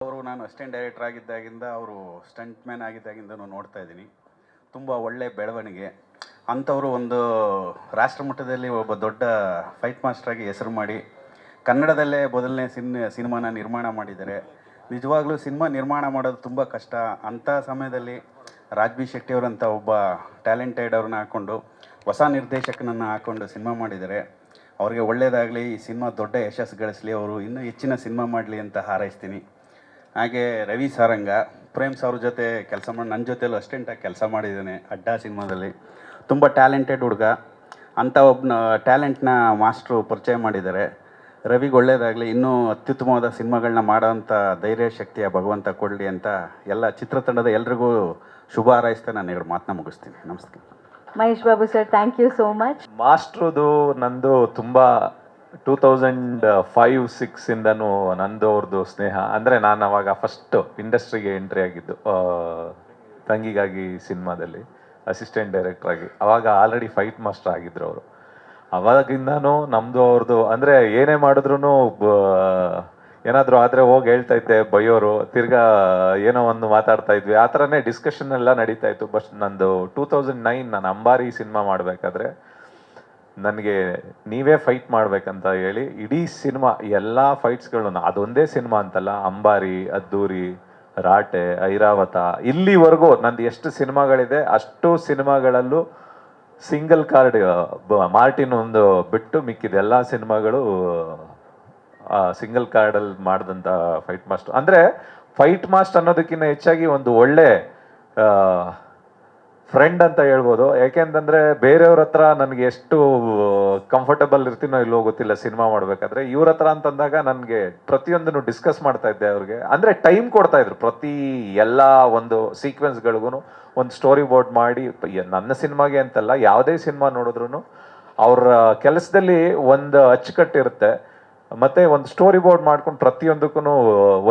ಅವರು ನಾನು assistant director ಆಗಿದ್ದಾಗಿಂದ ಅವರು ಸ್ಟಂಟ್ ಮ್ಯಾನ್ ಆಗಿದ್ದಾಗಿಂದನೂ ನೋಡ್ತಾ ಇದ್ದೀನಿ. ತುಂಬ ಒಳ್ಳೆ ಬೆಳವಣಿಗೆ. ಅಂಥವರು ಒಂದು ರಾಷ್ಟ್ರ ಮಟ್ಟದಲ್ಲಿ ಒಬ್ಬ ದೊಡ್ಡ ಫೈಟ್ ಮಾಸ್ಟ್ರಾಗಿ ಹೆಸರು ಮಾಡಿ ಕನ್ನಡದಲ್ಲೇ ಮೊದಲನೇ ಸಿನಿಮಾನ ನಿರ್ಮಾಣ ಮಾಡಿದ್ದಾರೆ. ನಿಜವಾಗ್ಲೂ ಸಿನಿಮಾ ನಿರ್ಮಾಣ ಮಾಡೋದು ತುಂಬ ಕಷ್ಟ. ಅಂಥ ಸಮಯದಲ್ಲಿ ರಾಜ್ ಬಿ ಶೆಟ್ಟಿಯವರಂಥ ಒಬ್ಬ ಟ್ಯಾಲೆಂಟೆಡ್ ಅವ್ರನ್ನ ಹಾಕ್ಕೊಂಡು ಹೊಸ ನಿರ್ದೇಶಕನನ್ನು ಹಾಕ್ಕೊಂಡು ಸಿನಿಮಾ ಮಾಡಿದ್ದಾರೆ. ಅವ್ರಿಗೆ ಒಳ್ಳೆಯದಾಗಲಿ, ಈ ಸಿನಿಮಾ ದೊಡ್ಡ ಯಶಸ್ಸು ಗಳಿಸಲಿ, ಅವರು ಇನ್ನೂ ಹೆಚ್ಚಿನ ಸಿನಿಮಾ ಮಾಡಲಿ ಅಂತ ಹಾರೈಸ್ತೀನಿ. ಹಾಗೆ ರವಿ ಸಾರಂಗ ಪ್ರೇಮ್ ಅವ್ರ ಜೊತೆ ಕೆಲಸ ಮಾಡಿ ನನ್ನ ಜೊತೆಲೂ ಅಸಿಸ್ಟೆಂಟಾಗಿ ಕೆಲಸ ಮಾಡಿದ್ದಾನೆ ಅಡ್ಡ ಸಿನಿಮಾದಲ್ಲಿ. ತುಂಬ ಟ್ಯಾಲೆಂಟೆಡ್ ಹುಡುಗ. ಅಂಥ ಒಬ್ಬನ ಟ್ಯಾಲೆಂಟ್ನ ಮಾಸ್ಟ್ರು ಪರಿಚಯ ಮಾಡಿದ್ದಾರೆ. ರವಿಗೆ ಒಳ್ಳೆಯದಾಗಲಿ, ಇನ್ನೂ ಅತ್ಯುತ್ತಮವಾದ ಸಿನಿಮಾಗಳನ್ನ ಮಾಡೋವಂಥ ಧೈರ್ಯ ಶಕ್ತಿಯ ಭಗವಂತ ಕೊಡಲಿ ಅಂತ ಎಲ್ಲ ಚಿತ್ರತಂಡದ ಎಲ್ರಿಗೂ ಶುಭ ಹಾರೈಸ್ತಾ ನಾನು 2 ಮಾತನ್ನ ಮುಗಿಸ್ತೀನಿ. ನಮಸ್ಕಾರ. Mahesh Babu sir, thank you so much. ಮಾಸ್ಟ್ರದು ನಂದು ತುಂಬ 2005-06 ಇಂದನೂ ನಂದು ಅವ್ರದ್ದು ಸ್ನೇಹ. ಅಂದರೆ ನಾನು ಅವಾಗ ಫಸ್ಟ್ ಇಂಡಸ್ಟ್ರಿಗೆ ಎಂಟ್ರಿ ಆಗಿದ್ದು ತಂಗಿಗಾಗಿ ಸಿನಿಮಾದಲ್ಲಿ ಅಸಿಸ್ಟೆಂಟ್ ಡೈರೆಕ್ಟರ್ ಆಗಿ. ಅವಾಗ ಆಲ್ರೆಡಿ ಫೈಟ್ ಮಾಸ್ಟರ್ ಆಗಿದ್ರು ಅವರು. ಅವಾಗಿಂದನೂ ನಮ್ಮದು ಅವ್ರದ್ದು ಅಂದರೆ ಏನೇ ಮಾಡಿದ್ರು ಏನಾದರೂ ಆದರೆ ಹೋಗಿ ಹೇಳ್ತಾ ಇದ್ದೆ, ಬೈಯೋರು, ತಿರ್ಗಾ ಏನೋ ಒಂದು ಮಾತಾಡ್ತಾ ಇದ್ವಿ, ಆ ಥರನೇ ಡಿಸ್ಕಷನ್ ಎಲ್ಲ ನಡೀತಾ ಇತ್ತು. ಬಟ್ ನಂದು 2009 ನಾನು ಅಂಬಾರಿ ಸಿನಿಮಾ ಮಾಡಬೇಕಾದ್ರೆ ನನಗೆ ನೀವೇ ಫೈಟ್ ಮಾಡ್ಬೇಕಂತ ಹೇಳಿ ಇಡೀ ಸಿನಿಮಾ ಎಲ್ಲ ಫೈಟ್ಸ್ಗಳನ್ನು, ಅದೊಂದೇ ಸಿನಿಮಾ ಅಂತಲ್ಲ, ಅಂಬಾರಿ, ಅದ್ದೂರಿ, ರಾಟೆ, ಐರಾವತ, ಇಲ್ಲಿವರೆಗೂ ನಂದು ಎಷ್ಟು ಸಿನಿಮಾಗಳಿದೆ ಅಷ್ಟು ಸಿನಿಮಾಗಳಲ್ಲೂ ಸಿಂಗಲ್ ಕಾರ್ಡ್ ಮಾರ್ಟಿನ್ ಒಂದು ಬಿಟ್ಟು ಮಿಕ್ಕಿದ ಎಲ್ಲ ಸಿನಿಮಾಗಳು ಸಿಂಗಲ್ ಕಾರ್ಡಲ್ಲಿ ಮಾಡಿದಂಥ ಫೈಟ್ ಮಾಸ್ಟರ್. ಅಂದರೆ ಫೈಟ್ ಮಾಸ್ಟರ್ ಅನ್ನೋದಕ್ಕಿಂತ ಹೆಚ್ಚಾಗಿ ಒಂದು ಒಳ್ಳೆ ಫ್ರೆಂಡ್ ಅಂತ ಹೇಳ್ಬೋದು. ಯಾಕೆಂತಂದರೆ ಬೇರೆಯವ್ರ ಹತ್ರ ನನಗೆ ಎಷ್ಟು ಕಂಫರ್ಟಬಲ್ ಇರ್ತೀನೋ ಇಲ್ಲೋ ಗೊತ್ತಿಲ್ಲ ಸಿನಿಮಾ ಮಾಡಬೇಕಾದ್ರೆ. ಇವ್ರ ಹತ್ರ ಅಂತಂದಾಗ ನನಗೆ ಪ್ರತಿಯೊಂದನ್ನು ಡಿಸ್ಕಸ್ ಮಾಡ್ತಾ ಇದ್ದೆ ಅವ್ರಿಗೆ. ಅಂದರೆ ಟೈಮ್ ಕೊಡ್ತಾ ಇದ್ರು ಪ್ರತಿ ಎಲ್ಲ ಒಂದು ಸೀಕ್ವೆನ್ಸ್ಗಳಿಗೂ ಒಂದು ಸ್ಟೋರಿ ಬೋರ್ಡ್ ಮಾಡಿ. ನನ್ನ ಸಿನಿಮಾಗೆ ಅಂತಲ್ಲ, ಯಾವುದೇ ಸಿನಿಮಾ ನೋಡಿದ್ರು ಅವ್ರ ಕೆಲಸದಲ್ಲಿ ಒಂದು ಅಚ್ಚುಕಟ್ಟಿರುತ್ತೆ. ಮತ್ತೆ ಒಂದು ಸ್ಟೋರಿ ಬೋರ್ಡ್ ಮಾಡ್ಕೊಂಡು ಪ್ರತಿಯೊಂದಕ್ಕೂ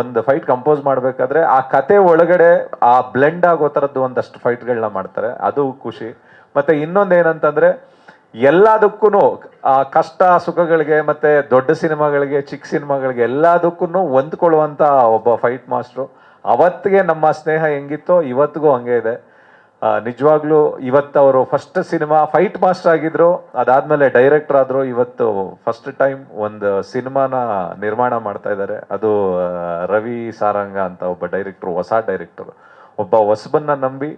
ಒಂದು ಫೈಟ್ ಕಂಪೋಸ್ ಮಾಡಬೇಕಾದ್ರೆ ಆ ಕತೆ ಒಳಗಡೆ ಆ ಬ್ಲೆಂಡ್ ಆಗೋ ಥರದ್ದು ಒಂದಷ್ಟು ಫೈಟ್ಗಳನ್ನ ಮಾಡ್ತಾರೆ. ಅದು ಖುಷಿ. ಮತ್ತೆ ಇನ್ನೊಂದು ಏನಂತಂದ್ರೆ ಎಲ್ಲದಕ್ಕೂ ಕಷ್ಟ ಸುಖಗಳಿಗೆ ಮತ್ತೆ ದೊಡ್ಡ ಸಿನಿಮಾಗಳಿಗೆ ಚಿಕ್ಕ ಸಿನಿಮಾಗಳಿಗೆ ಎಲ್ಲದಕ್ಕೂ ಹೊಂದ್ಕೊಳ್ಳುವಂಥ ಒಬ್ಬ ಫೈಟ್ ಮಾಸ್ಟ್ರು. ಅವತ್ತಿಗೆ ನಮ್ಮ ಸ್ನೇಹ ಹೆಂಗಿತ್ತೋ ಇವತ್ತಿಗೂ ಹಂಗೆ ಇದೆ. ನಿಜವಾಗ್ಲೂ ಇವತ್ತು ಅವರು ಫಸ್ಟ್ ಸಿನಿಮಾ ಫೈಟ್ ಮಾಸ್ಟರ್ ಆಗಿದ್ರು, ಅದಾದ್ಮೇಲೆ ಡೈರೆಕ್ಟರ್ ಆದ್ರು. ಇವತ್ತು ಫಸ್ಟ್ ಟೈಮ್ ಒಂದು ಸಿನಿಮಾನ ನಿರ್ಮಾಣ ಮಾಡ್ತಾ ಇದ್ದಾರೆ. ಅದು ರವಿ ಸಾರಂಗ ಅಂತ ಒಬ್ಬ ಡೈರೆಕ್ಟರ್, ಹೊಸ ಡೈರೆಕ್ಟರ್. ಒಬ್ಬ ಹೊಸಬನ್ನ ನಂಬಿ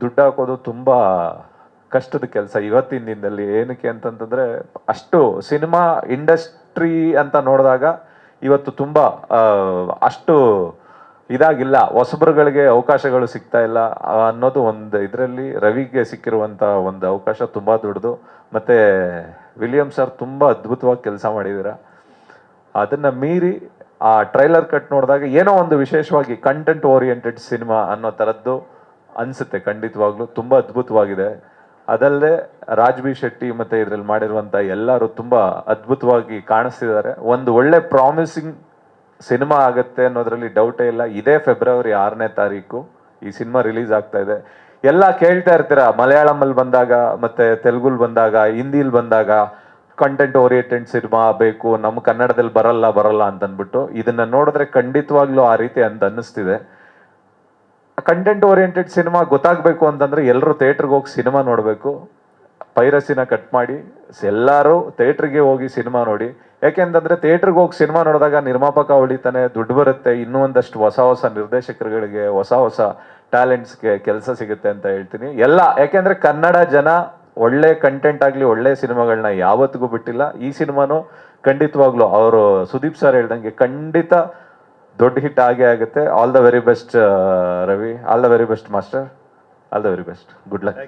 ದುಡ್ಡು ಹಾಕೋದು ತುಂಬಾ ಕಷ್ಟದ ಕೆಲಸ ಇವತ್ತಿನ ದಿನದಲ್ಲಿ. ಏನಕ್ಕೆ ಅಂತಂತಂದ್ರೆ ಅಷ್ಟು ಸಿನಿಮಾ ಇಂಡಸ್ಟ್ರಿ ಅಂತ ನೋಡಿದಾಗ ಇವತ್ತು ತುಂಬಾ ಅಷ್ಟು ಇದಾಗಿಲ್ಲ, ಹೊಸಬರುಗಳಿಗೆ ಅವಕಾಶಗಳು ಸಿಗ್ತಾ ಇಲ್ಲ ಅನ್ನೋದು ಒಂದು ಇದರಲ್ಲಿ ರವಿಗೆ ಸಿಕ್ಕಿರುವಂಥ ಒಂದು ಅವಕಾಶ ತುಂಬ ದೊಡ್ಡದು. ಮತ್ತು ವಿಲಿಯಮ್ ಸರ್ ತುಂಬ ಅದ್ಭುತವಾಗಿ ಕೆಲಸ ಮಾಡಿದ್ದೀರ. ಅದನ್ನು ಮೀರಿ ಆ ಟ್ರೈಲರ್ ಕಟ್ ನೋಡಿದಾಗ ಏನೋ ಒಂದು ವಿಶೇಷವಾಗಿ ಕಂಟೆಂಟ್ ಓರಿಯೆಂಟೆಡ್ ಸಿನಿಮಾ ಅನ್ನೋ ಥರದ್ದು ಅನಿಸುತ್ತೆ. ಖಂಡಿತವಾಗ್ಲೂ ತುಂಬ ಅದ್ಭುತವಾಗಿದೆ. ಅದಲ್ಲದೆ ರಾಜ್ ಬಿ ಶೆಟ್ಟಿ ಮತ್ತು ಇದರಲ್ಲಿ ಮಾಡಿರುವಂಥ ಎಲ್ಲರೂ ತುಂಬ ಅದ್ಭುತವಾಗಿ ಕಾಣಿಸ್ತಿದ್ದಾರೆ. ಒಂದು ಒಳ್ಳೆ ಪ್ರಾಮಿಸಿಂಗ್ ಸಿನಿಮಾ ಆಗುತ್ತೆ ಅನ್ನೋದ್ರಲ್ಲಿ ಡೌಟೇ ಇಲ್ಲ. ಇದೇ ಫೆಬ್ರವರಿ 6ನೇ ತಾರೀಕು ಈ ಸಿನಿಮಾ ರಿಲೀಸ್ ಆಗ್ತಾ ಇದೆ. ಎಲ್ಲ ಕೇಳ್ತಾ ಇರ್ತೀರಾ, ಮಲಯಾಳಮಲ್ಲಿ ಬಂದಾಗ ಮತ್ತೆ ತೆಲುಗುಲ್ ಬಂದಾಗ ಹಿಂದಿಲಿ ಬಂದಾಗ ಕಂಟೆಂಟ್ ಓರಿಯೆಂಟೆಡ್ ಸಿನಿಮಾ ಬೇಕು, ನಮ್ಮ ಕನ್ನಡದಲ್ಲಿ ಬರಲ್ಲ ಅಂತನ್ಬಿಟ್ಟು. ಇದನ್ನ ನೋಡಿದ್ರೆ ಖಂಡಿತವಾಗ್ಲೂ ಆ ರೀತಿ ಅಂತ ಅನ್ನಿಸ್ತಿದೆ. ಕಂಟೆಂಟ್ ಓರಿಯೆಂಟೆಡ್ ಸಿನಿಮಾ ಗೊತ್ತಾಗಬೇಕು ಅಂತಂದ್ರೆ ಎಲ್ಲರೂ ಥಿಯೇಟ್ರಿಗೆ ಹೋಗಿ ಸಿನಿಮಾ ನೋಡಬೇಕು. ಪೈರಸಿನ ಕಟ್ ಮಾಡಿ ಎಲ್ಲರೂ ಥಿಯೇಟ್ರಿಗೆ ಹೋಗಿ ಸಿನಿಮಾ ನೋಡಿ. ಯಾಕೆಂತಂದ್ರೆ ಥಿಯೇಟ್ರಿಗೆ ಹೋಗಿ ಸಿನಿಮಾ ನೋಡಿದಾಗ ನಿರ್ಮಾಪಕ ಹೊಡಿತಾನೆ, ದುಡ್ಡು ಬರುತ್ತೆ, ಇನ್ನೂ ಒಂದಷ್ಟು ಹೊಸ ನಿರ್ದೇಶಕರುಗಳಿಗೆ, ಹೊಸ ಟ್ಯಾಲೆಂಟ್ಸ್ಗೆ ಕೆಲಸ ಸಿಗುತ್ತೆ ಅಂತ ಹೇಳ್ತೀನಿ. ಎಲ್ಲ ಯಾಕೆಂದ್ರೆ ಕನ್ನಡ ಜನ ಒಳ್ಳೆ ಕಂಟೆಂಟ್ ಆಗಲಿ ಒಳ್ಳೆ ಸಿನಿಮಾಗಳನ್ನ ಯಾವತ್ತಿಗೂ ಬಿಟ್ಟಿಲ್ಲ. ಈ ಸಿನಿಮಾನು ಖಂಡಿತವಾಗ್ಲೂ ಅವರು ಸುದೀಪ್ ಸರ್ ಹೇಳ್ದಂಗೆ ಖಂಡಿತ ದೊಡ್ಡ ಹಿಟ್ ಆಗೇ ಆಗುತ್ತೆ. All the very best Ravi, all the very best master, all the very best, good luck.